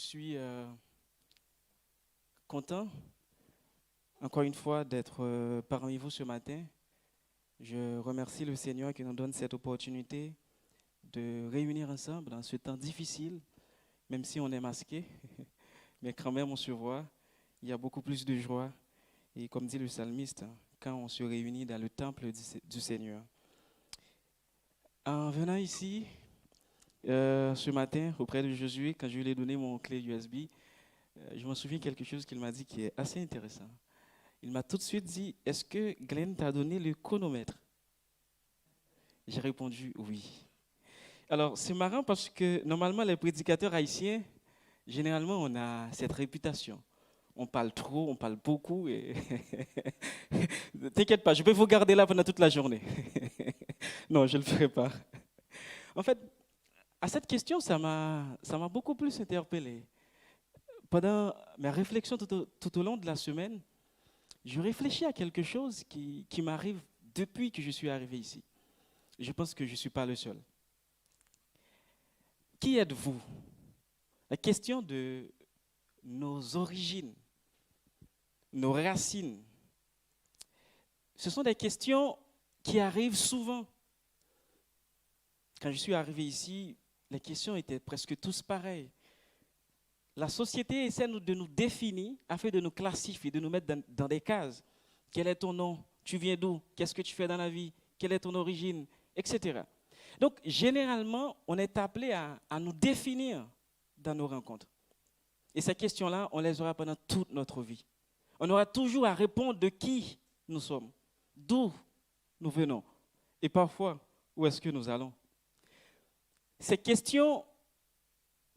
suis content, encore une fois, d'être parmi vous ce matin. Je remercie le Seigneur qui nous donne cette opportunité de réunir ensemble dans ce temps difficile, même si on est masqué, mais quand même on se voit. Il y a beaucoup plus de joie. Et comme dit le psalmiste, quand on se réunit dans le temple du Seigneur. En venant ici, ce matin, auprès de Josué, quand je lui ai donné mon clé USB, je me souviens quelque chose qu'il m'a dit qui est assez intéressant. Il m'a tout de suite dit, est-ce que Glenn t'a donné le chronomètre? J'ai répondu oui. Alors, c'est marrant parce que normalement, les prédicateurs haïtiens, généralement, on a cette réputation. On parle trop, on parle beaucoup. Et t'inquiète pas, je vais vous garder là pendant toute la journée. Non, je ne le ferai pas. En fait, à cette question, ça m'a beaucoup plus interpellé. Pendant mes réflexions tout au long de la semaine, je réfléchis à quelque chose qui m'arrive depuis que je suis arrivé ici. Je pense que je ne suis pas le seul. Qui êtes-vous? La question de nos origines, nos racines, ce sont des questions qui arrivent souvent. Quand je suis arrivé ici, les questions étaient presque tous pareilles. La société essaie de nous définir afin de nous classifier, de nous mettre dans des cases. Quel est ton nom? Tu viens d'où? Qu'est-ce que tu fais dans la vie? Quelle est ton origine? Etc. Donc, généralement, on est appelé à nous définir dans nos rencontres. Et ces questions-là, on les aura pendant toute notre vie. On aura toujours à répondre de qui nous sommes, d'où nous venons, et parfois, où est-ce que nous allons. Ces questions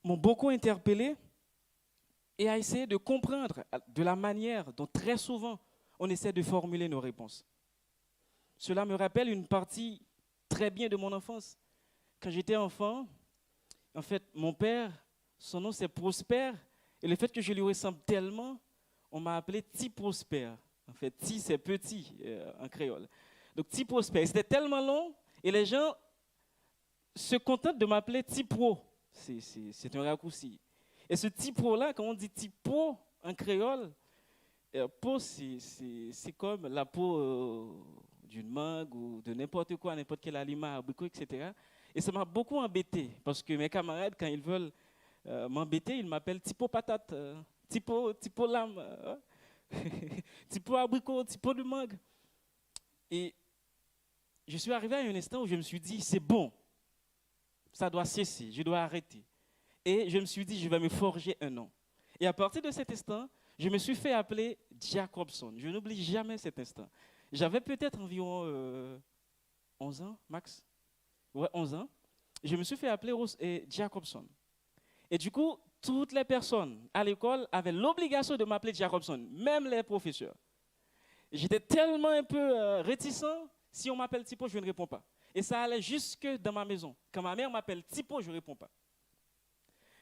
m'ont beaucoup interpellé et à essayer de comprendre de la manière dont très souvent on essaie de formuler nos réponses. Cela me rappelle une partie très bien de mon enfance. Quand j'étais enfant, en fait, mon père, son nom c'est Prosper, et le fait que je lui ressemble tellement, on m'a appelé Ti Prosper. En fait, Ti c'est petit en créole. Donc Ti Prosper, c'était tellement long, et les gens se contentent de m'appeler Ti Pro. C'est un raccourci. Et ce Ti Pro-là, quand on dit Ti Pro en créole, peau, c'est comme la peau d'une mangue ou de n'importe quoi, n'importe quel aliment, abricot, etc. Et ça m'a beaucoup embêté parce que mes camarades, quand ils veulent m'embêter, ils m'appellent typo patate, typo lame, typo abricot, typo de mangue. Et je suis arrivé à un instant où je me suis dit, c'est bon, ça doit cesser, je dois arrêter. Et je me suis dit, je vais me forger un nom. Et à partir de cet instant, je me suis fait appeler Jacobson. Je n'oublie jamais cet instant. J'avais peut-être environ 11 ans, max. Ouais, 11 ans. Je me suis fait appeler Jacobson. Et du coup, toutes les personnes à l'école avaient l'obligation de m'appeler Jacobson, même les professeurs. J'étais tellement un peu réticent. Si on m'appelle Tipo, je ne réponds pas. Et ça allait jusque dans ma maison. Quand ma mère m'appelle Tipo, je ne réponds pas.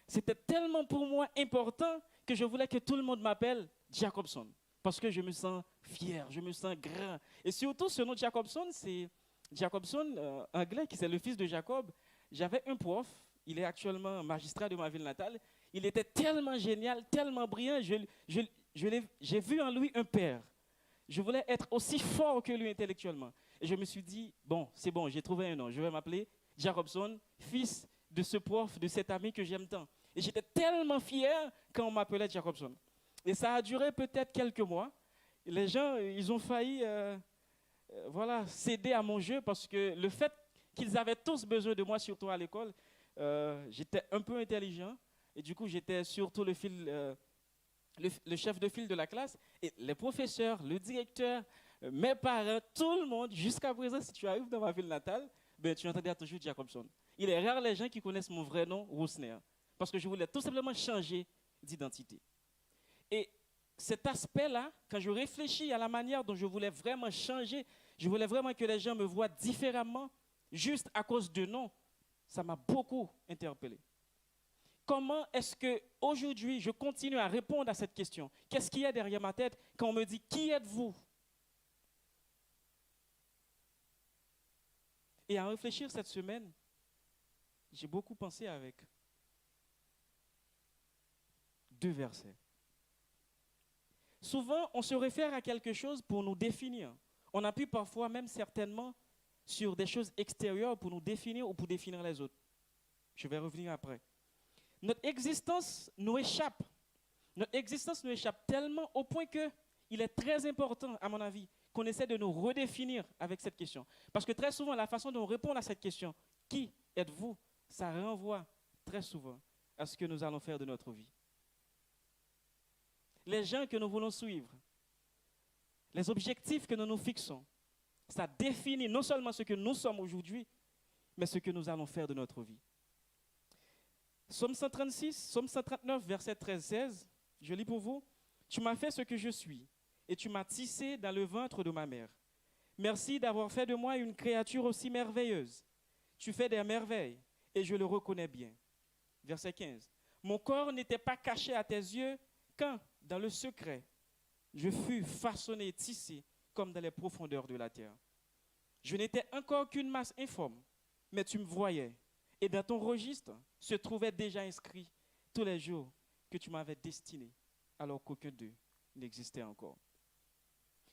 C'était tellement pour moi important que je voulais que tout le monde m'appelle Jacobson. Parce que je me sens fier, je me sens grand. Et surtout, ce nom Jacobson, c'est Jacobson, anglais, qui c'est le fils de Jacob. J'avais un prof, il est actuellement magistrat de ma ville natale. Il était tellement génial, tellement brillant. J'ai vu en lui un père. Je voulais être aussi fort que lui intellectuellement. Et je me suis dit, bon, c'est bon, j'ai trouvé un nom. Je vais m'appeler Jacobson, fils de ce prof, de cet ami que j'aime tant. Et j'étais tellement fier quand on m'appelait Jacobson. Et ça a duré peut-être quelques mois. Les gens, ils ont failli voilà, céder à mon jeu parce que le fait qu'ils avaient tous besoin de moi, surtout à l'école, j'étais un peu intelligent. Et du coup, j'étais surtout le chef de file de la classe. Et les professeurs, le directeur, mes parents, tout le monde, jusqu'à présent, si tu arrives dans ma ville natale, ben, tu entendras toujours Jacobson. Il est rare les gens qui connaissent mon vrai nom, Rousner, parce que je voulais tout simplement changer d'identité. Et cet aspect-là, quand je réfléchis à la manière dont je voulais vraiment changer, je voulais vraiment que les gens me voient différemment, juste à cause de nom, ça m'a beaucoup interpellé. Comment est-ce qu'aujourd'hui, je continue à répondre à cette question? Qu'est-ce qu'il y a derrière ma tête quand on me dit « Qui êtes-vous » Et à réfléchir cette semaine, j'ai beaucoup pensé avec. 2 versets. Souvent, on se réfère à quelque chose pour nous définir. On appuie parfois même certainement sur des choses extérieures pour nous définir ou pour définir les autres. Je vais revenir après. Notre existence nous échappe. Notre existence nous échappe tellement au point qu'il est très important, à mon avis, qu'on essaie de nous redéfinir avec cette question. Parce que très souvent, la façon dont on répond à cette question, qui êtes-vous, ça renvoie très souvent à ce que nous allons faire de notre vie. Les gens que nous voulons suivre, les objectifs que nous nous fixons, ça définit non seulement ce que nous sommes aujourd'hui, mais ce que nous allons faire de notre vie. Psaume 136, Psaume 139, verset 13-16, je lis pour vous. Tu m'as fait ce que je suis, et tu m'as tissé dans le ventre de ma mère. Merci d'avoir fait de moi une créature aussi merveilleuse. Tu fais des merveilles, et je le reconnais bien. Verset 15. Mon corps n'était pas caché à tes yeux quand, dans le secret, je fus façonné et tissé comme dans les profondeurs de la terre. Je n'étais encore qu'une masse informe, mais tu me voyais. Et dans ton registre se trouvaient déjà inscrits tous les jours que tu m'avais destinés, alors qu'aucun d'eux n'existait encore.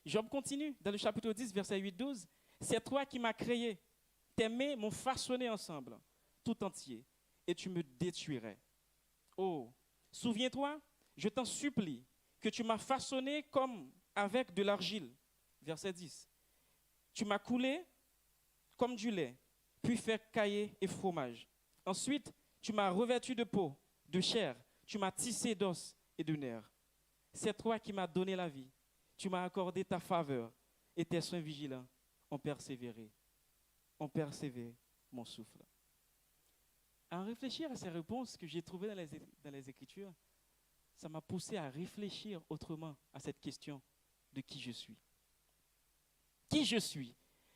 Job continue dans le chapitre 10, verset 8-12. C'est toi qui m'as créé. Tes mains m'ont façonné ensemble, tout entier, et tu me détruirais. Oh, souviens-toi, je t'en supplie, que tu m'as façonné comme avec de l'argile. Verset 10. Tu m'as coulé comme du lait, puis fait cailler et fromage. Ensuite, tu m'as revêtu de peau, de chair, tu m'as tissé d'os et de nerfs. C'est toi qui m'as donné la vie. Tu m'as accordé ta faveur et tes soins vigilants ont persévéré. Ont persévéré mon souffle. En réfléchir à ces réponses que j'ai trouvées dans les Écritures, ça m'a poussé à réfléchir autrement à cette question de qui je suis. Qui je suis?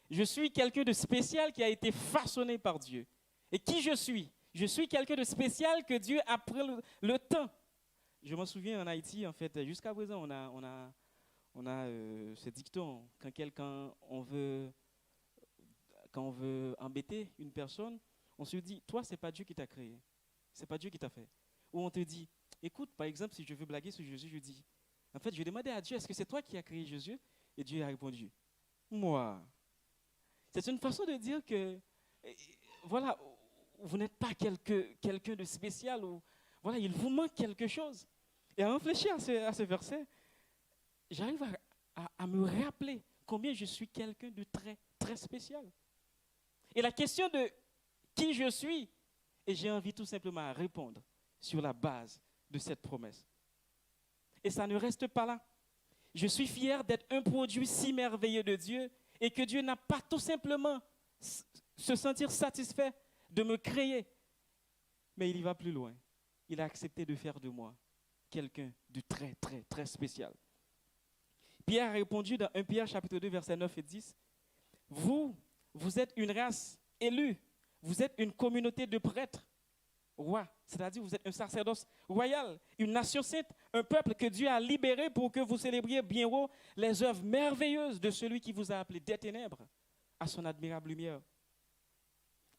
Je suis quelqu'un de spécial qui a été façonné par Dieu. Et qui je suis? Je suis quelqu'un de spécial que Dieu a pris le temps. Je m'en souviens en Haïti, en fait, jusqu'à présent, on a ce dicton, quand on veut embêter une personne, on se dit, toi, ce n'est pas Dieu qui t'a créé. Ce n'est pas Dieu qui t'a fait. Ou on te dit, écoute, par exemple, si je veux blaguer sur Jésus, je dis, en fait, je demandais à Dieu, est-ce que c'est toi qui as créé Jésus? Et Dieu a répondu, moi. C'est une façon de dire que, voilà, vous n'êtes pas quelqu'un de spécial, ou voilà, il vous manque quelque chose. Et à réfléchir à ce verset, j'arrive à me rappeler combien je suis quelqu'un de très, très spécial. Et la question de qui je suis, et j'ai envie tout simplement à répondre sur la base de cette promesse. Et ça ne reste pas là. Je suis fier d'être un produit si merveilleux de Dieu et que Dieu n'a pas tout simplement se sentir satisfait de me créer, mais il y va plus loin. Il a accepté de faire de moi quelqu'un de très, très, très spécial. Pierre a répondu dans 1 Pierre chapitre 2, versets 9 et 10. Vous êtes une race élue, vous êtes une communauté de prêtres, rois, c'est-à-dire vous êtes un sacerdoce royal, une nation sainte, un peuple que Dieu a libéré pour que vous célébriez bien haut les œuvres merveilleuses de celui qui vous a appelé des ténèbres à son admirable lumière.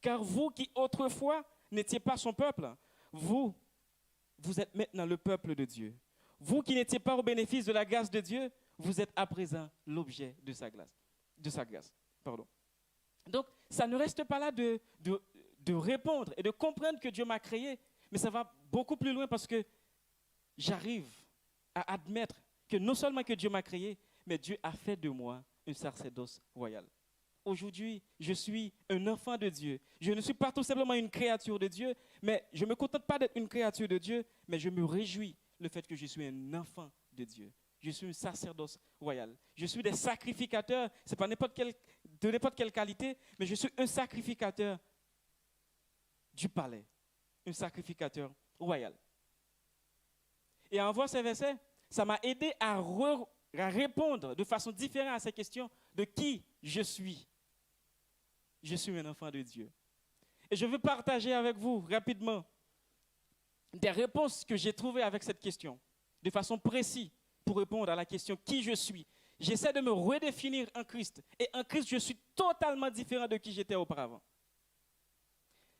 Car vous qui autrefois n'étiez pas son peuple, vous êtes maintenant le peuple de Dieu. Vous qui n'étiez pas au bénéfice de la grâce de Dieu, vous êtes à présent l'objet de sa grâce. Donc, ça ne reste pas là de répondre et de comprendre que Dieu m'a créé, mais ça va beaucoup plus loin parce que j'arrive à admettre que non seulement que Dieu m'a créé, mais Dieu a fait de moi un sacerdoce royal. Aujourd'hui, je suis un enfant de Dieu. Je ne suis pas tout simplement une créature de Dieu, mais je ne me contente pas d'être une créature de Dieu, mais je me réjouis le fait que je suis un enfant de Dieu. Je suis un sacerdoce royal. Je suis des sacrificateurs, ce n'est pas de n'importe quelle qualité, mais je suis un sacrificateur du palais, un sacrificateur royal. Et en voyant ces versets, ça m'a aidé à répondre de façon différente à ces questions de qui je suis. Je suis un enfant de Dieu. Et je veux partager avec vous rapidement des réponses que j'ai trouvées avec cette question, de façon précise, pour répondre à la question qui je suis. J'essaie de me redéfinir en Christ. Et en Christ, je suis totalement différent de qui j'étais auparavant.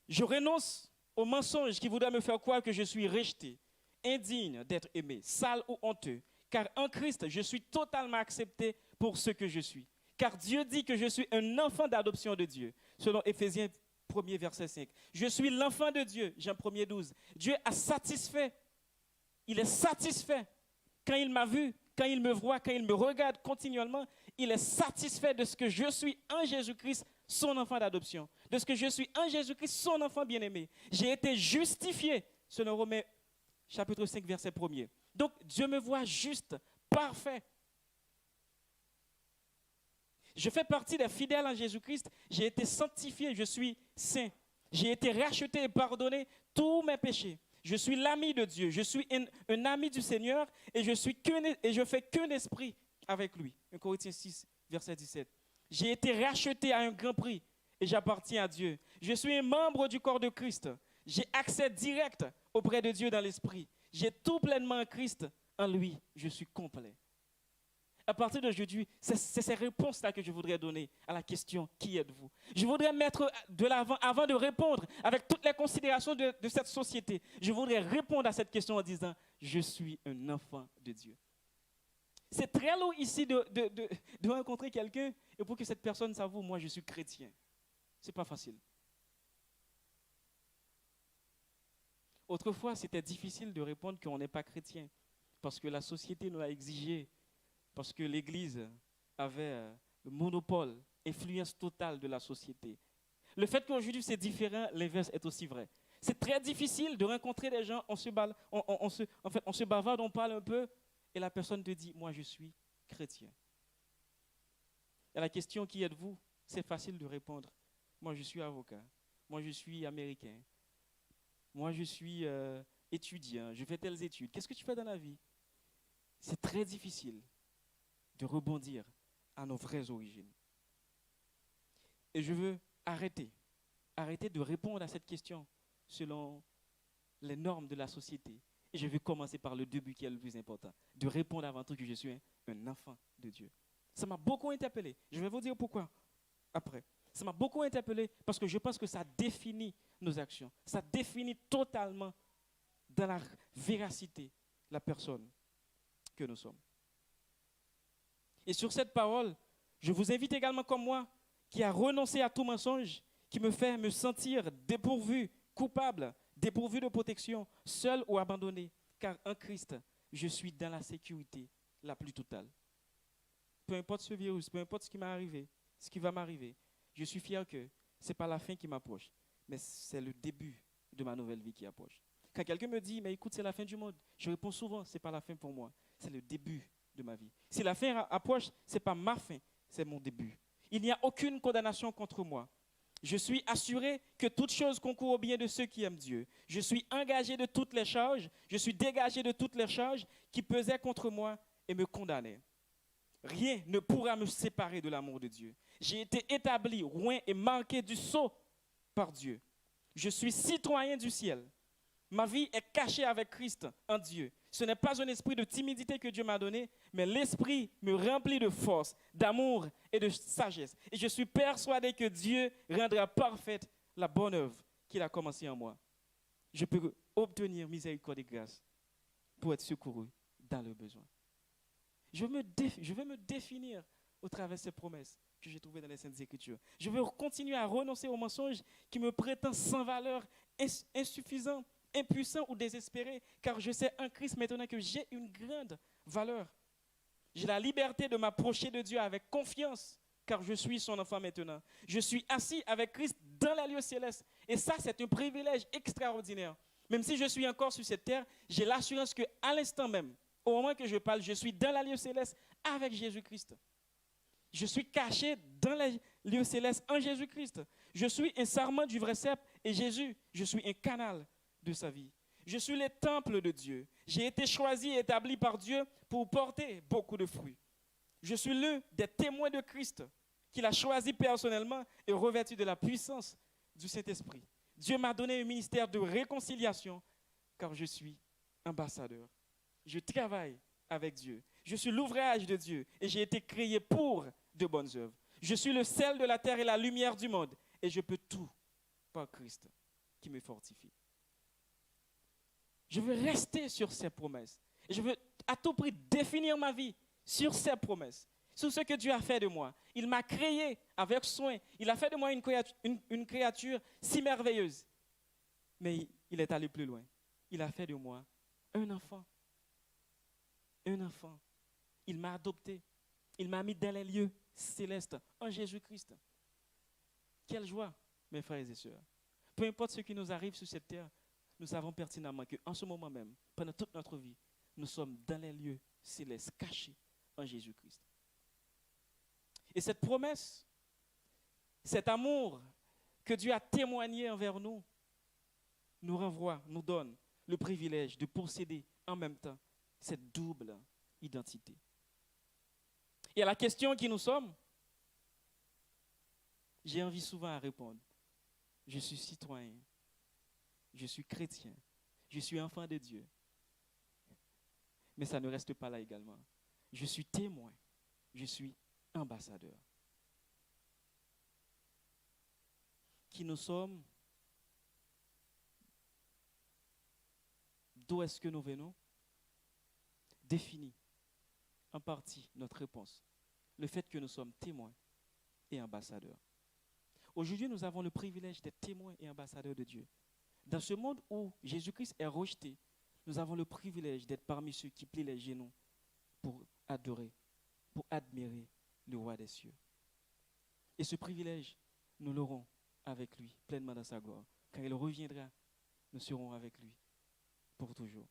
Je renonce aux mensonges qui voudraient me faire croire que je suis rejeté indigne d'être aimé, sale ou honteux, car en Christ, je suis totalement accepté pour ce que je suis. Car Dieu dit que je suis un enfant d'adoption de Dieu, selon Éphésiens 1er verset 5. Je suis l'enfant de Dieu, Jean 1er 12. Dieu a satisfait, il est satisfait. Quand il m'a vu, quand il me voit, quand il me regarde continuellement, il est satisfait de ce que je suis en Jésus-Christ, son enfant d'adoption. De ce que je suis en Jésus-Christ, son enfant bien-aimé. J'ai été justifié, selon Romains chapitre 5, verset 1er. Donc, Dieu me voit juste, parfait. Je fais partie des fidèles en Jésus-Christ. J'ai été sanctifié, je suis saint. J'ai été racheté et pardonné tous mes péchés. Je suis l'ami de Dieu. Je suis un ami du Seigneur et je fais qu'un esprit avec lui. 1 Corinthiens 6, verset 17. J'ai été racheté à un grand prix et j'appartiens à Dieu. Je suis un membre du corps de Christ. J'ai accès direct auprès de Dieu dans l'esprit. J'ai tout pleinement en Christ. En lui, je suis complet. À partir d'aujourd'hui, c'est ces réponses-là que je voudrais donner à la question « Qui êtes-vous » Je voudrais mettre de l'avant, avant de répondre avec toutes les considérations de cette société, je voudrais répondre à cette question en disant « Je suis un enfant de Dieu ». C'est très lourd ici de rencontrer quelqu'un et pour que cette personne s'avoue « Moi, je suis chrétien ». Ce n'est pas facile. Autrefois, c'était difficile de répondre qu'on n'est pas chrétien parce que la société nous l'a exigé. Parce que l'Église avait le monopole, influence totale de la société. Le fait qu'aujourd'hui c'est différent, l'inverse est aussi vrai. C'est très difficile de rencontrer des gens, on se bavarde, on parle un peu, et la personne te dit, moi je suis chrétien. Et la question, qui êtes-vous? C'est facile de répondre. Moi je suis avocat, moi je suis américain, moi je suis étudiant, je fais telles études. Qu'est-ce que tu fais dans la vie? C'est très difficile de rebondir à nos vraies origines. Et je veux arrêter de répondre à cette question selon les normes de la société. Et je vais commencer par le début qui est le plus important, de répondre avant tout que je suis un enfant de Dieu. Ça m'a beaucoup interpellé. Je vais vous dire pourquoi après. Ça m'a beaucoup interpellé parce que je pense que ça définit nos actions. Ça définit totalement dans la véracité la personne que nous sommes. Et sur cette parole, je vous invite également comme moi, qui a renoncé à tout mensonge, qui me fait me sentir dépourvu, coupable, dépourvu de protection, seul ou abandonné, car en Christ, je suis dans la sécurité la plus totale. Peu importe ce virus, peu importe ce qui m'est arrivé, ce qui va m'arriver, je suis fier que ce n'est pas la fin qui m'approche, mais c'est le début de ma nouvelle vie qui approche. Quand quelqu'un me dit, mais écoute, c'est la fin du monde, je réponds souvent, ce n'est pas la fin pour moi, c'est le début de ma vie. Si la fin approche, ce n'est pas ma fin, c'est mon début. Il n'y a aucune condamnation contre moi. Je suis assuré que toute chose concourt au bien de ceux qui aiment Dieu. Je suis engagé de toutes les charges, je suis dégagé de toutes les charges qui pesaient contre moi et me condamnaient. Rien ne pourra me séparer de l'amour de Dieu. J'ai été établi, loin et marqué du sceau par Dieu. Je suis citoyen du ciel. Ma vie est cachée avec Christ en Dieu. Ce n'est pas un esprit de timidité que Dieu m'a donné, mais l'esprit me remplit de force, d'amour et de sagesse. Et je suis persuadé que Dieu rendra parfaite la bonne œuvre qu'il a commencée en moi. Je peux obtenir miséricorde et grâce pour être secouru dans le besoin. Je veux me définir au travers de ces promesses que j'ai trouvées dans les Saintes Écritures. Je veux continuer à renoncer aux mensonges qui me prétendent sans valeur, insuffisants, impuissant ou désespéré, car je sais en Christ maintenant que j'ai une grande valeur. J'ai la liberté de m'approcher de Dieu avec confiance, car je suis son enfant maintenant. Je suis assis avec Christ dans la lieu céleste. Et ça, c'est un privilège extraordinaire. Même si je suis encore sur cette terre, j'ai l'assurance qu'à l'instant même, au moment que je parle, je suis dans la lieu céleste avec Jésus-Christ. Je suis caché dans la lieu céleste en Jésus-Christ. Je suis un sarment du vrai cep et Jésus, je suis un canal de sa vie. Je suis le temple de Dieu. J'ai été choisi et établi par Dieu pour porter beaucoup de fruits. Je suis l'un des témoins de Christ qu'il a choisi personnellement et revêtu de la puissance du Saint-Esprit. Dieu m'a donné un ministère de réconciliation car je suis ambassadeur. Je travaille avec Dieu. Je suis l'ouvrage de Dieu et j'ai été créé pour de bonnes œuvres. Je suis le sel de la terre et la lumière du monde et je peux tout par Christ qui me fortifie. Je veux rester sur ses promesses. Et je veux à tout prix définir ma vie sur ses promesses, sur ce que Dieu a fait de moi. Il m'a créé avec soin. Il a fait de moi une créature si merveilleuse. Mais il est allé plus loin. Il a fait de moi un enfant. Un enfant. Il m'a adopté. Il m'a mis dans les lieux célestes en Jésus-Christ. Quelle joie, mes frères et sœurs. Peu importe ce qui nous arrive sur cette terre, nous savons pertinemment qu'en ce moment même, pendant toute notre vie, nous sommes dans les lieux célestes, cachés en Jésus-Christ. Et cette promesse, cet amour que Dieu a témoigné envers nous, nous renvoie, nous donne le privilège de posséder en même temps cette double identité. Et à la question qui nous sommes, j'ai envie souvent à répondre. Je suis citoyen, je suis chrétien, je suis enfant de Dieu. Mais ça ne reste pas là également. Je suis témoin, je suis ambassadeur. Qui nous sommes? D'où est-ce que nous venons? Définit en partie notre réponse. Le fait que nous sommes témoins et ambassadeurs. Aujourd'hui, nous avons le privilège d'être témoins et ambassadeurs de Dieu. Dans ce monde où Jésus-Christ est rejeté, nous avons le privilège d'être parmi ceux qui plient les genoux pour adorer, pour admirer le roi des cieux. Et ce privilège, nous l'aurons avec lui, pleinement dans sa gloire. Quand il reviendra, nous serons avec lui pour toujours.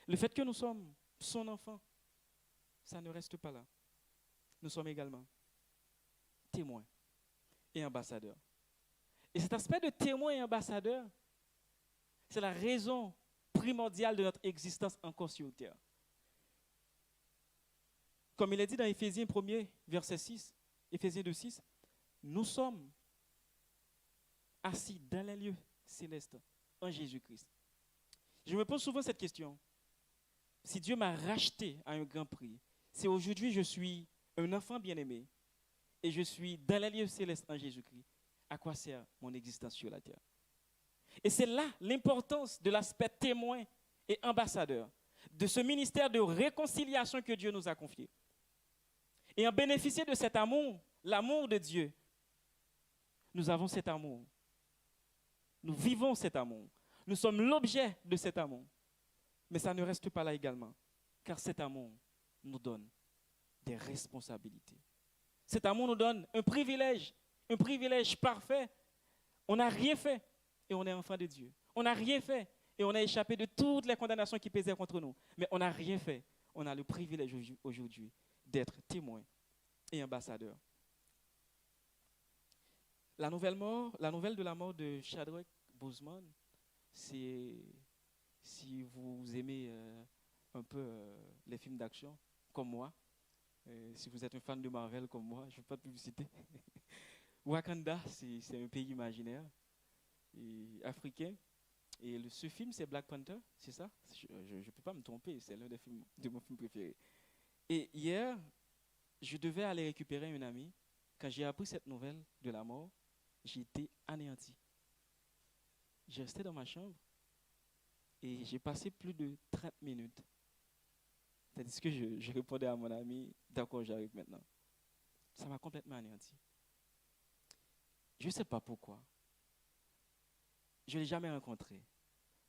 Le fait que nous sommes son enfant, ça ne reste pas là. Nous sommes également témoins et ambassadeurs. Et cet aspect de témoin et ambassadeur, c'est la raison primordiale de notre existence encore sur terre. Comme il est dit dans Éphésiens 1er, verset 6, Éphésiens 2, 6, nous sommes assis dans les lieux célestes en Jésus-Christ. Je me pose souvent cette question. Si Dieu m'a racheté à un grand prix, si aujourd'hui je suis un enfant bien-aimé et je suis dans les lieux célestes en Jésus-Christ, à quoi sert mon existence sur la terre? Et c'est là l'importance de l'aspect témoin et ambassadeur, de ce ministère de réconciliation que Dieu nous a confié. Et en bénéficier de cet amour, l'amour de Dieu, nous avons cet amour. Nous vivons cet amour. Nous sommes l'objet de cet amour. Mais ça ne reste pas là également, car cet amour nous donne des responsabilités. Cet amour nous donne un privilège parfait. On n'a rien fait et on est enfant de Dieu. On n'a rien fait et on a échappé de toutes les condamnations qui pesaient contre nous. Mais on n'a rien fait. On a le privilège aujourd'hui d'être témoin et ambassadeur. La nouvelle de la mort de Chadwick Boseman, c'est, si vous aimez un peu les films d'action, comme moi, si vous êtes un fan de Marvel comme moi, je ne fais pas de publicité. Wakanda, c'est un pays imaginaire et africain. Et ce film, c'est Black Panther, c'est ça? Je ne peux pas me tromper, c'est l'un de mes films préférés. Et hier, je devais aller récupérer une amie. Quand j'ai appris cette nouvelle de la mort, j'ai été anéanti. J'ai resté dans ma chambre et j'ai passé plus de 30 minutes. C'est-à-dire que je répondais à mon ami, d'accord, j'arrive maintenant. Ça m'a complètement anéanti. Je ne sais pas pourquoi. Je ne l'ai jamais rencontré.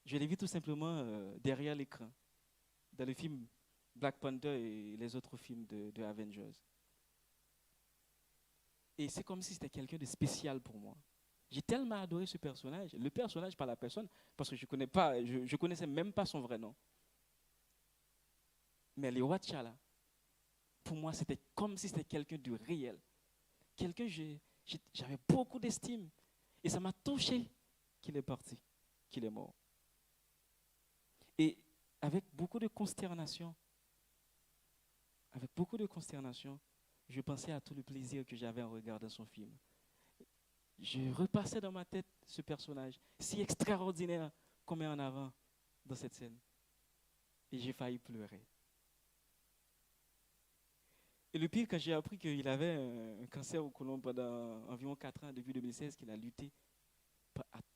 Je l'ai vu tout simplement derrière l'écran, dans le film Black Panther et les autres films de Avengers. Et c'est comme si c'était quelqu'un de spécial pour moi. J'ai tellement adoré ce personnage, le personnage par la personne, parce que je ne connaissais même pas son vrai nom. Mais le T'Challa, pour moi, c'était comme si c'était quelqu'un de réel. Quelqu'un, j'avais beaucoup d'estime. Et ça m'a touché qu'il est parti, qu'il est mort. Et avec beaucoup de consternation, je pensais à tout le plaisir que j'avais en regardant son film. Je repassais dans ma tête ce personnage si extraordinaire qu'on met en avant dans cette scène. Et j'ai failli pleurer. Et le pire, quand j'ai appris qu'il avait un cancer au côlon pendant environ 4 ans, depuis 2016, qu'il a lutté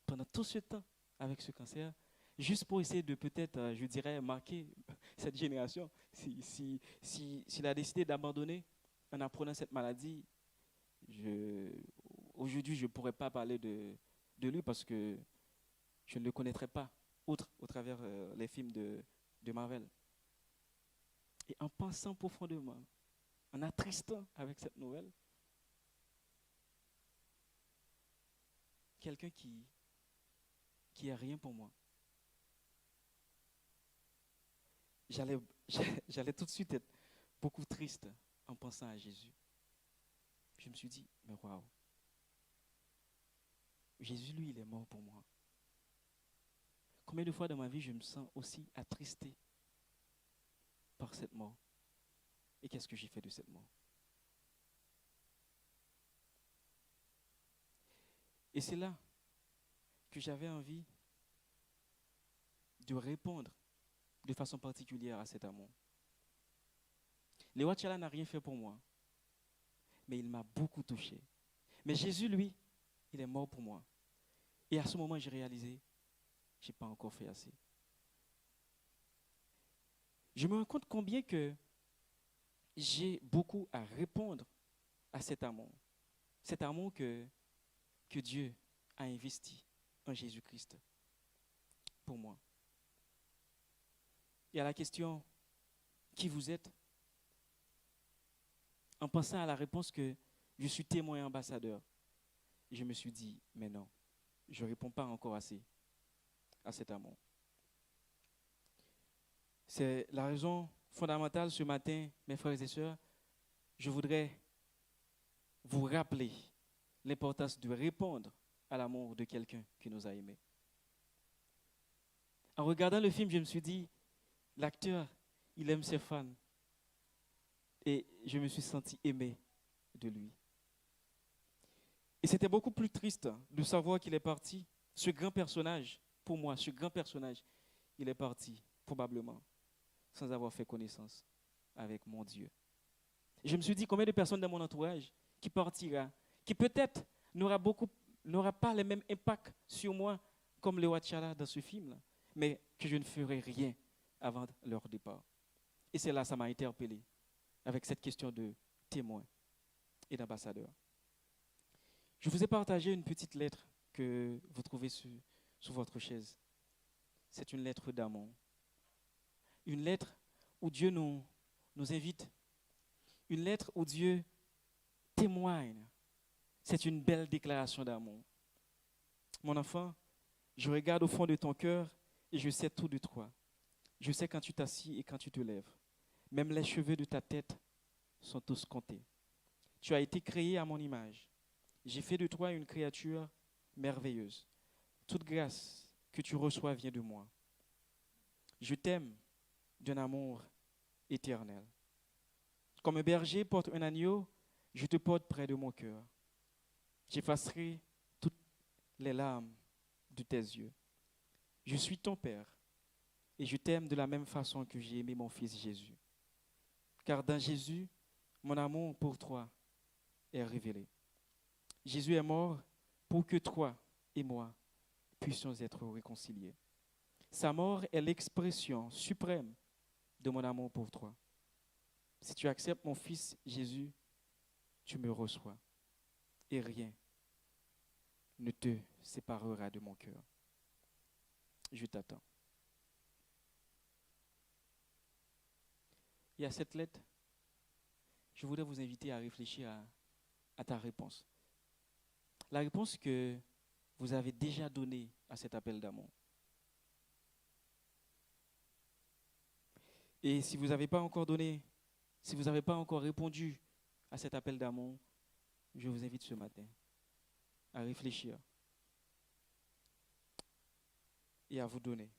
pendant tout ce temps avec ce cancer, juste pour essayer de peut-être, je dirais, marquer cette génération. S'il a décidé d'abandonner en apprenant cette maladie, je, aujourd'hui, je ne pourrais pas parler de lui parce que je ne le connaîtrais pas, outre au travers les films de Marvel. Et en pensant profondément, en attristant avec cette nouvelle, quelqu'un qui est rien pour moi, j'allais, j'allais tout de suite être beaucoup triste en pensant à Jésus. Je me suis dit, mais waouh, Jésus, lui, il est mort pour moi. Combien de fois dans ma vie je me sens aussi attristé par cette mort? Et qu'est-ce que j'ai fait de cette mort? Et c'est là que j'avais envie de répondre de façon particulière à cet amour. Léo Tchala n'a rien fait pour moi, mais il m'a beaucoup touché. Mais Jésus, lui, il est mort pour moi. Et à ce moment, j'ai réalisé, je n'ai pas encore fait assez. Je me rends compte combien que j'ai beaucoup à répondre à cet amour que Dieu a investi en Jésus-Christ pour moi. Et à la question, qui vous êtes? En pensant à la réponse que je suis témoin et ambassadeur, je me suis dit, mais non, je ne réponds pas encore assez à cet amour. C'est la raison fondamentale ce matin, mes frères et sœurs. Je voudrais vous rappeler l'importance de répondre à l'amour de quelqu'un qui nous a aimés. En regardant le film, je me suis dit, l'acteur, il aime ses fans. Et je me suis senti aimé de lui. Et c'était beaucoup plus triste de savoir qu'il est parti. Ce grand personnage, pour moi, ce grand personnage, il est parti, probablement, sans avoir fait connaissance avec mon Dieu. Et je me suis dit, combien de personnes dans mon entourage qui partira, qui peut-être n'aura pas le même impact sur moi comme Léo Tchala dans ce film-là, mais que je ne ferai rien avant leur départ. Et c'est là, ça m'a interpellé avec cette question de témoin et d'ambassadeur. Je vous ai partagé une petite lettre que vous trouvez sous votre chaise. C'est une lettre d'amour. Une lettre où Dieu nous invite. Une lettre où Dieu témoigne. C'est une belle déclaration d'amour. Mon enfant, je regarde au fond de ton cœur et je sais tout de toi. Je sais quand tu t'assis et quand tu te lèves. Même les cheveux de ta tête sont tous comptés. Tu as été créé à mon image. J'ai fait de toi une créature merveilleuse. Toute grâce que tu reçois vient de moi. Je t'aime d'un amour éternel. Comme un berger porte un agneau, je te porte près de mon cœur. J'effacerai toutes les larmes de tes yeux. Je suis ton Père et je t'aime de la même façon que j'ai aimé mon Fils Jésus. Car dans Jésus, mon amour pour toi est révélé. Jésus est mort pour que toi et moi puissions être réconciliés. Sa mort est l'expression suprême de mon amour pour toi. Si tu acceptes mon Fils Jésus, tu me reçois et rien ne te séparera de mon cœur. Je t'attends. Et à cette lettre, je voudrais vous inviter à réfléchir à ta réponse. La réponse que vous avez déjà donnée à cet appel d'amour. Et si vous n'avez pas encore donné, si vous n'avez pas encore répondu à cet appel d'amour, je vous invite ce matin à réfléchir et à vous donner.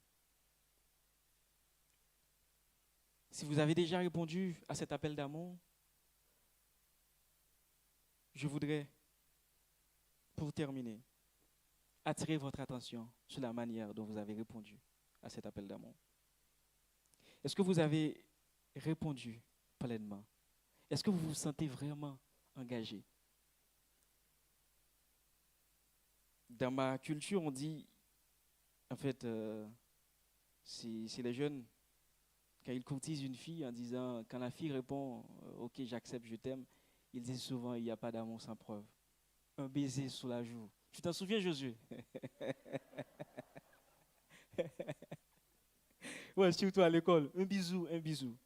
Si vous avez déjà répondu à cet appel d'amour, je voudrais, pour terminer, attirer votre attention sur la manière dont vous avez répondu à cet appel d'amour. Est-ce que vous avez répondu pleinement? Est-ce que vous vous sentez vraiment engagé? Dans ma culture, on dit, en fait, C'est les jeunes, quand ils courtisent une fille en disant, quand la fille répond OK, j'accepte, je t'aime, ils disent souvent il n'y a pas d'amour sans preuve. Un baiser sous la joue. Tu t'en souviens, Josué? Ouais, surtout à l'école. Un bisou, un bisou.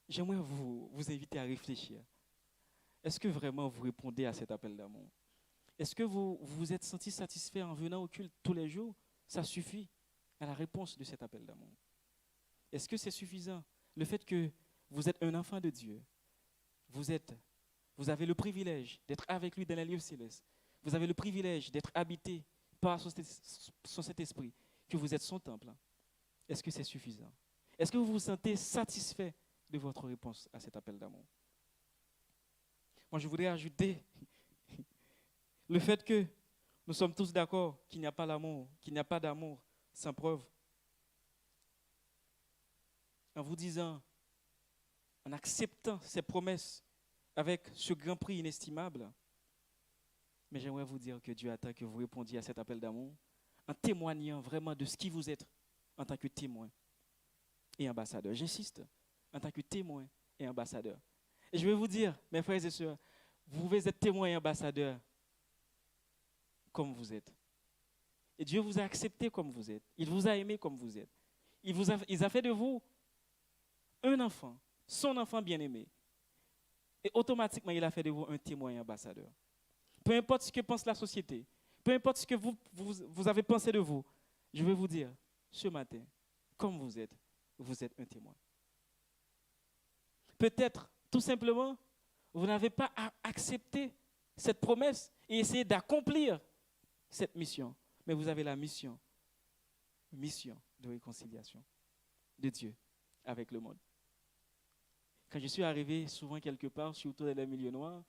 J'aimerais vous inviter à réfléchir. Est-ce que vraiment vous répondez à cet appel d'amour? Est-ce que vous vous êtes senti satisfait en venant au culte tous les jours? Ça suffit à la réponse de cet appel d'amour. Est-ce que c'est suffisant? Le fait que vous êtes un enfant de Dieu, vous avez le privilège d'être avec lui dans les lieux célestes. Vous avez le privilège d'être habité par son Saint-Esprit, que vous êtes son temple. Est-ce que c'est suffisant? Est-ce que vous vous sentez satisfait de votre réponse à cet appel d'amour? Moi, je voudrais ajouter le fait que nous sommes tous d'accord qu'il n'y a pas l'amour, qu'il n'y a pas d'amour sans preuve. En vous disant, en acceptant ces promesses avec ce grand prix inestimable, mais j'aimerais vous dire que Dieu attend que vous répondiez à cet appel d'amour en témoignant vraiment de ce qui vous êtes en tant que témoin et ambassadeur. J'insiste, en tant que témoin et ambassadeur. Et je vais vous dire, mes frères et sœurs, vous pouvez être témoin et ambassadeur comme vous êtes. Et Dieu vous a accepté comme vous êtes. Il vous a aimé comme vous êtes. Il a fait de vous un enfant, son enfant bien-aimé. Et automatiquement, il a fait de vous un témoin et ambassadeur. Peu importe ce que pense la société, peu importe ce que vous avez pensé de vous, je vais vous dire, ce matin, comme vous êtes un témoin. Peut-être, tout simplement, vous n'avez pas accepté cette promesse et essayé d'accomplir cette mission. Mais vous avez la mission de réconciliation de Dieu avec le monde. Quand je suis arrivé souvent quelque part, surtout dans les milieux noirs,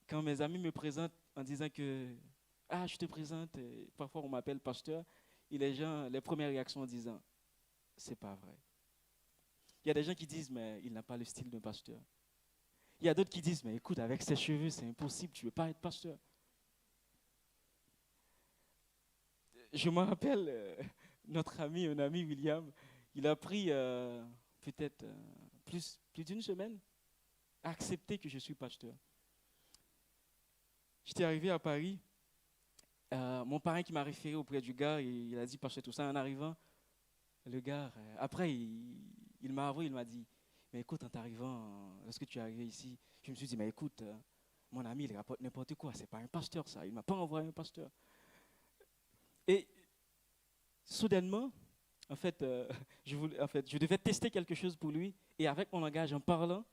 quand mes amis me présentent en disant que je te présente, parfois on m'appelle pasteur, et les premières réactions en disant c'est pas vrai. Il y a des gens qui disent mais il n'a pas le style d'un pasteur. Il y a d'autres qui disent mais écoute, avec ses cheveux c'est impossible, tu ne veux pas être pasteur. Je me rappelle un ami William, il a pris peut-être plus d'une semaine à accepter que je suis pasteur. J'étais arrivé à Paris, mon parrain qui m'a référé auprès du gars, il a dit pasteur tout ça. En arrivant, le gars, après il m'a avoué, il m'a dit mais écoute, en t'arrivant, lorsque tu es arrivé ici, je me suis dit mais écoute, mon ami il rapporte n'importe quoi, c'est pas un pasteur ça, il m'a pas envoyé un pasteur. Et soudainement, en fait, je devais tester quelque chose pour lui. Et avec mon langage, en parlant,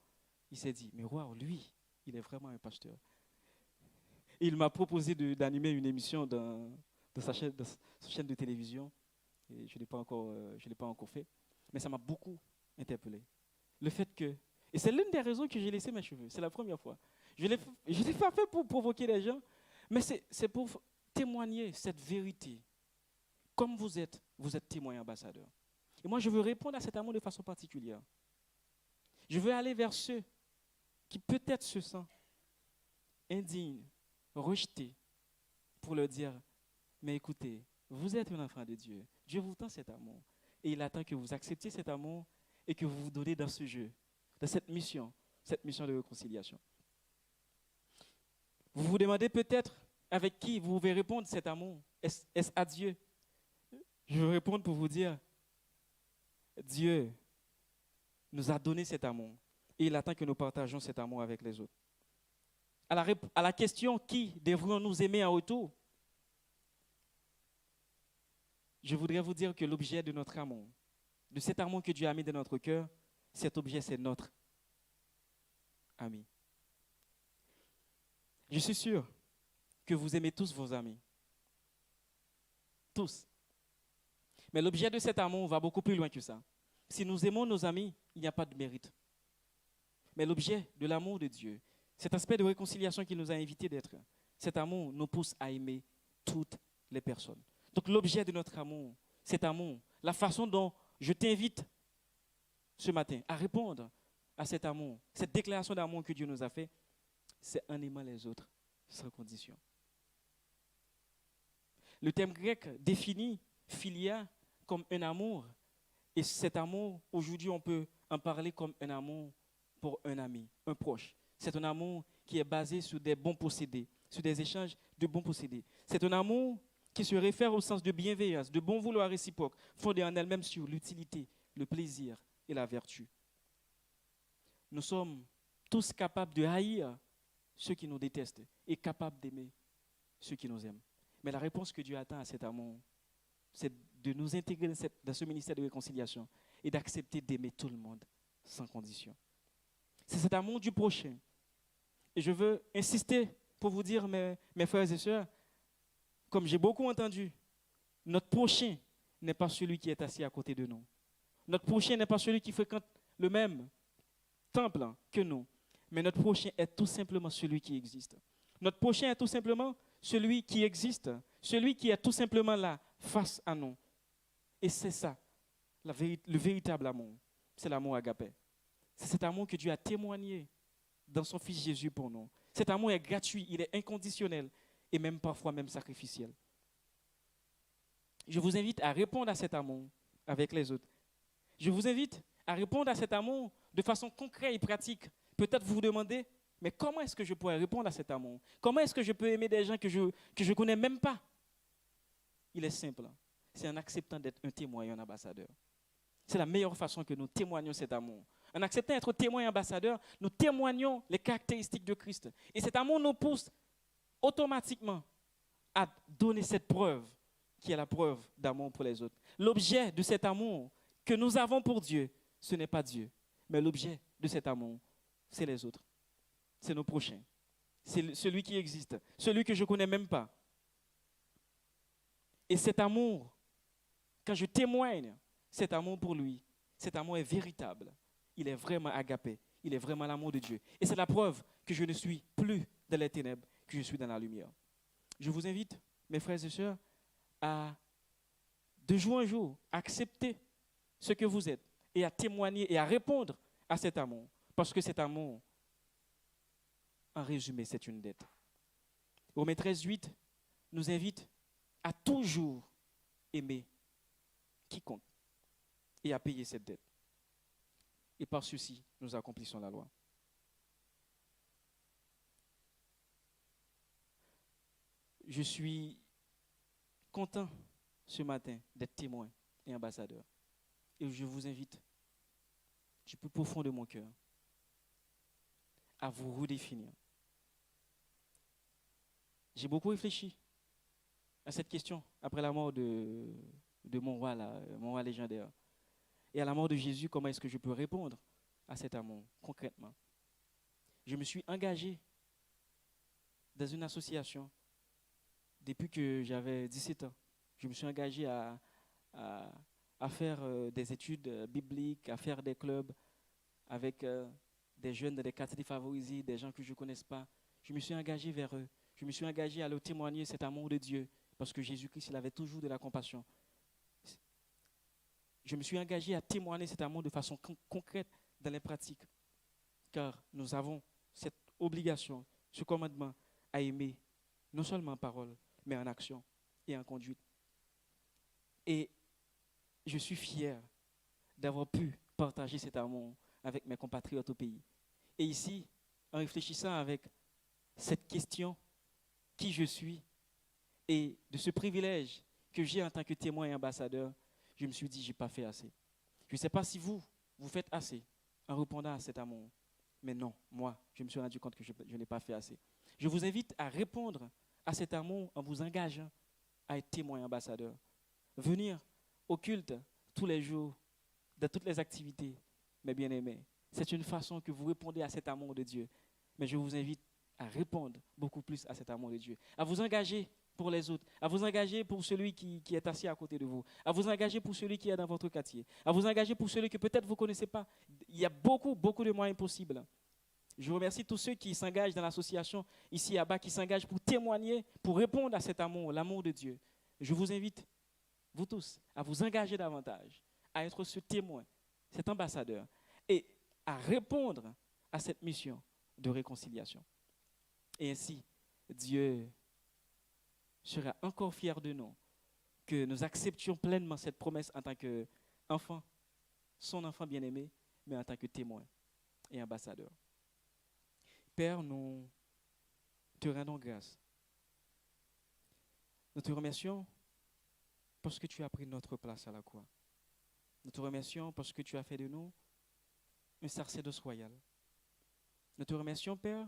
il s'est dit, mais waouh, lui, il est vraiment un pasteur. Et il m'a proposé d'animer une émission dans sa chaîne de télévision. Et je ne l'ai pas encore fait. Mais ça m'a beaucoup interpellé. Le fait que... Et c'est l'une des raisons que j'ai laissé mes cheveux. C'est la première fois. Je ne l'ai pas fait pour provoquer les gens, mais c'est pour témoigner cette vérité. Comme vous êtes témoin et ambassadeur. Et moi, je veux répondre à cet amour de façon particulière. Je veux aller vers ceux qui peut-être se sentent indignes, rejetés, pour leur dire, mais écoutez, vous êtes un enfant de Dieu. Dieu vous tend cet amour. Et il attend que vous acceptiez cet amour et que vous vous donnez dans ce jeu, dans cette mission de réconciliation. Vous vous demandez peut-être avec qui vous pouvez répondre cet amour. Est-ce à Dieu? Je veux répondre pour vous dire, Dieu nous a donné cet amour et il attend que nous partageons cet amour avec les autres. À la question qui devrions-nous aimer en retour, je voudrais vous dire que l'objet de notre amour, de cet amour que Dieu a mis dans notre cœur, cet objet c'est notre ami. Je suis sûr que vous aimez tous vos amis. Tous. Mais l'objet de cet amour va beaucoup plus loin que ça. Si nous aimons nos amis, il n'y a pas de mérite. Mais l'objet de l'amour de Dieu, cet aspect de réconciliation qu'il nous a invités d'être, cet amour nous pousse à aimer toutes les personnes. Donc l'objet de notre amour, cet amour, la façon dont je t'invite ce matin à répondre à cet amour, cette déclaration d'amour que Dieu nous a fait, c'est en aimant les autres sans condition. Le terme grec définit philia comme un amour. Et cet amour, aujourd'hui, on peut en parler comme un amour pour un ami, un proche. C'est un amour qui est basé sur des bons procédés, sur des échanges de bons procédés. C'est un amour qui se réfère au sens de bienveillance, de bon vouloir réciproque, fondé en elle-même sur l'utilité, le plaisir et la vertu. Nous sommes tous capables de haïr ceux qui nous détestent et capables d'aimer ceux qui nous aiment. Mais la réponse que Dieu attend à cet amour, c'est de nous intégrer dans ce ministère de réconciliation et d'accepter d'aimer tout le monde sans condition. C'est cet amour du prochain. Et je veux insister pour vous dire, mes frères et sœurs, comme j'ai beaucoup entendu, notre prochain n'est pas celui qui est assis à côté de nous. Notre prochain n'est pas celui qui fréquente le même temple que nous. Mais notre prochain est tout simplement celui qui existe. Notre prochain est tout simplement celui qui existe, celui qui est tout simplement là, face à nous. Et c'est ça, le véritable amour. C'est l'amour agapé. C'est cet amour que Dieu a témoigné dans son Fils Jésus pour nous. Cet amour est gratuit, il est inconditionnel et même parfois même sacrificiel. Je vous invite à répondre à cet amour avec les autres. Je vous invite à répondre à cet amour de façon concrète et pratique. Peut-être vous vous demandez, mais comment est-ce que je pourrais répondre à cet amour? Comment est-ce que je peux aimer des gens que je ne connais même pas? Il est simple. C'est en acceptant d'être un témoin et un ambassadeur. C'est la meilleure façon que nous témoignons cet amour. En acceptant d'être témoin et ambassadeur, nous témoignons les caractéristiques de Christ. Et cet amour nous pousse automatiquement à donner cette preuve qui est la preuve d'amour pour les autres. L'objet de cet amour que nous avons pour Dieu, ce n'est pas Dieu, mais l'objet de cet amour, c'est les autres. C'est nos prochains. C'est celui qui existe, celui que je ne connais même pas. Et cet amour, quand je témoigne cet amour pour lui, cet amour est véritable. Il est vraiment agapé. Il est vraiment l'amour de Dieu. Et c'est la preuve que je ne suis plus dans les ténèbres, que je suis dans la lumière. Je vous invite, mes frères et sœurs, à, de jour en jour, accepter ce que vous êtes et à témoigner et à répondre à cet amour. Parce que cet amour, en résumé, c'est une dette. Romains 13:8 nous invite à toujours aimer quiconque et à payer cette dette. Et par ceci, nous accomplissons la loi. Je suis content ce matin d'être témoin et ambassadeur. Et je vous invite, du plus profond de mon cœur, à vous redéfinir. J'ai beaucoup réfléchi à cette question après la mort de mon roi, là, mon roi légendaire. Et à la mort de Jésus, comment est-ce que je peux répondre à cet amour concrètement? Je me suis engagé dans une association depuis que j'avais 17 ans. Je me suis engagé à faire des études bibliques, à faire des clubs avec des jeunes dans des quartiers défavorisés, des gens que je ne connaisse pas. Je me suis engagé vers eux. Je me suis engagé à leur témoigner cet amour de Dieu parce que Jésus-Christ, il avait toujours de la compassion. Je me suis engagé à témoigner cet amour de façon concrète dans les pratiques. Car nous avons cette obligation, ce commandement à aimer, non seulement en parole, mais en action et en conduite. Et je suis fier d'avoir pu partager cet amour avec mes compatriotes au pays. Et ici, en réfléchissant avec cette question, qui je suis, et de ce privilège que j'ai en tant que témoin et ambassadeur, je me suis dit, je n'ai pas fait assez. Je ne sais pas si vous faites assez en répondant à cet amour. Mais non, moi, je me suis rendu compte que je n'ai pas fait assez. Je vous invite à répondre à cet amour en vous engageant à être témoin et ambassadeur. Venir au culte tous les jours, dans toutes les activités, mes bien-aimés. C'est une façon que vous répondez à cet amour de Dieu. Mais je vous invite à répondre beaucoup plus à cet amour de Dieu. À vous engager pour les autres, à vous engager pour celui qui est assis à côté de vous, à vous engager pour celui qui est dans votre quartier, à vous engager pour celui que peut-être vous ne connaissez pas. Il y a beaucoup de moyens possibles. Je remercie tous ceux qui s'engagent dans l'association ici à bas, qui s'engagent pour témoigner, pour répondre à cet amour, l'amour de Dieu. Je vous invite, vous tous, à vous engager davantage, à être ce témoin, cet ambassadeur, et à répondre à cette mission de réconciliation. Et ainsi, Dieu sera encore fier de nous que nous acceptions pleinement cette promesse en tant qu'enfant, son enfant bien-aimé, mais en tant que témoin et ambassadeur. Père, nous te rendons grâce. Nous te remercions parce que tu as pris notre place à la croix. Nous te remercions parce que tu as fait de nous un sacerdoce royal. Nous te remercions, Père,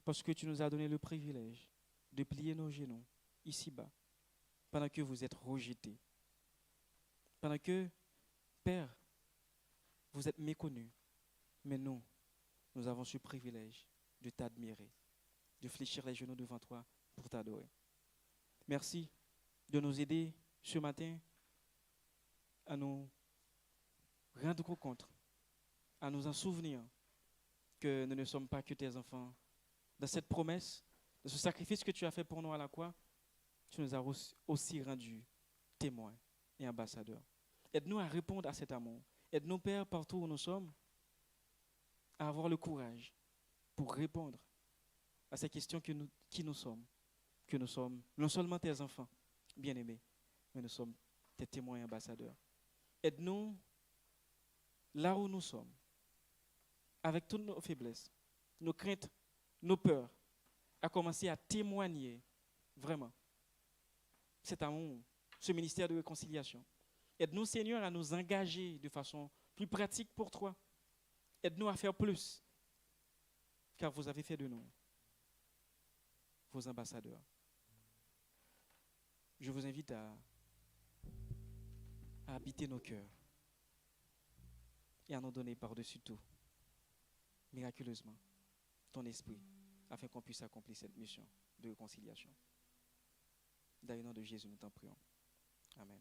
parce que tu nous as donné le privilège de plier nos genoux ici-bas, pendant que vous êtes rejetés, pendant que, Père, vous êtes méconnus, mais nous avons ce privilège de t'admirer, de fléchir les genoux devant toi pour t'adorer. Merci de nous aider ce matin à nous rendre compte, à nous en souvenir que nous ne sommes pas que tes enfants. Dans cette promesse, de ce sacrifice que tu as fait pour nous à la croix, tu nous as aussi rendus témoins et ambassadeurs. Aide-nous à répondre à cet amour. Aide-nous, Père, partout où nous sommes, à avoir le courage pour répondre à ces questions qui nous sommes, que nous sommes non seulement tes enfants bien-aimés, mais nous sommes tes témoins et ambassadeurs. Aide-nous là où nous sommes, avec toutes nos faiblesses, nos craintes, nos peurs, à commencer à témoigner vraiment cet amour, ce ministère de réconciliation. Aide-nous, Seigneur, à nous engager de façon plus pratique pour toi. Aide-nous à faire plus, car vous avez fait de nous vos ambassadeurs. Je vous invite à habiter nos cœurs et à nous donner par-dessus tout, miraculeusement, ton esprit, afin qu'on puisse accomplir cette mission de réconciliation. Dans le nom de Jésus, nous t'en prions. Amen.